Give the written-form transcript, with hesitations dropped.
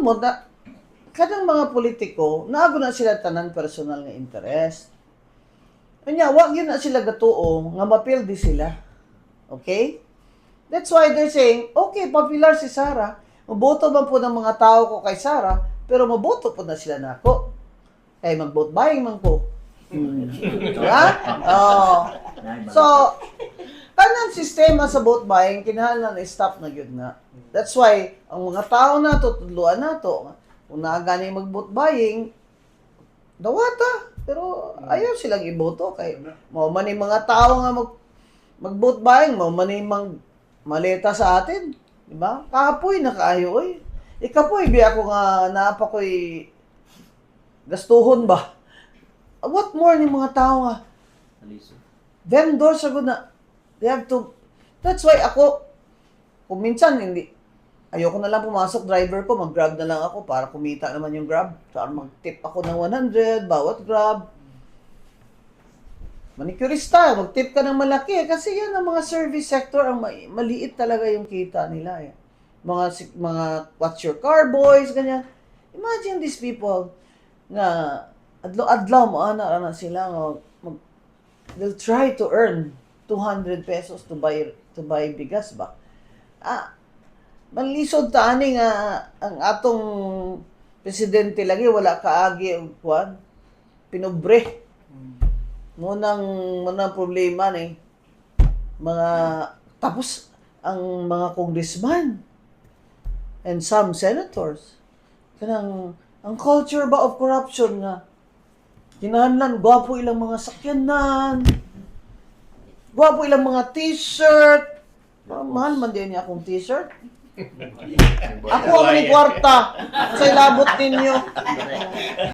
mo na kadang mga politiko naago na sila tanan personal nga interest. Kanya wag yun na sila gatuo nga mapildi sila. Okay? That's why they're saying, okay, popular si Sara. Maboto man po ng mga tao ko kay Sara, pero maboto po na sila nako. Kaya mag-vote buying man po. Diba? Oh. So, tanang sistema sa vote buying, kinahanglan na stop na yun na. That's why, ang mga tao na to, tudluan na to, kung naagani mag-vote buying, dawata. Pero ayaw silang iboto. Kay, mo man yung mga tao nga mag-vote buying, mo man yung maleta sa atin. Diba? Kapoy na kaayo, oy. Ikapoy, bi ako nga, naapa ko'y gastuhon ba? What more ni mga tao nga? Vendors ako na, they have to, that's why ako, kung minsan hindi, ayoko na lang pumasok, driver ko, mag-grab na lang ako para kumita naman yung grab. Para mag-tip ako ng 100, bawat grab. Manicurista, mag-tip ka ng malaki. Kasi yan ang mga service sector, ang maliit talaga yung kita nila. Eh. Mga what's your car boys, ganyan. Imagine these people na adlaw mo, ana sila, they'll try to earn 200 pesos to buy bigas ba? Manlisod ta ani nga ang atong presidente lagi wala kaagi og kuan pinobre. Munang problema ni mga tapos ang mga congressman and some senators kanang ang culture ba of corruption nga kinahanglan gwapo ilang mga sakyanan, gwapo ilang mga t-shirt. Mahal man din niya akong t-shirt. Ako ang may kwarta sa ilabot ninyo.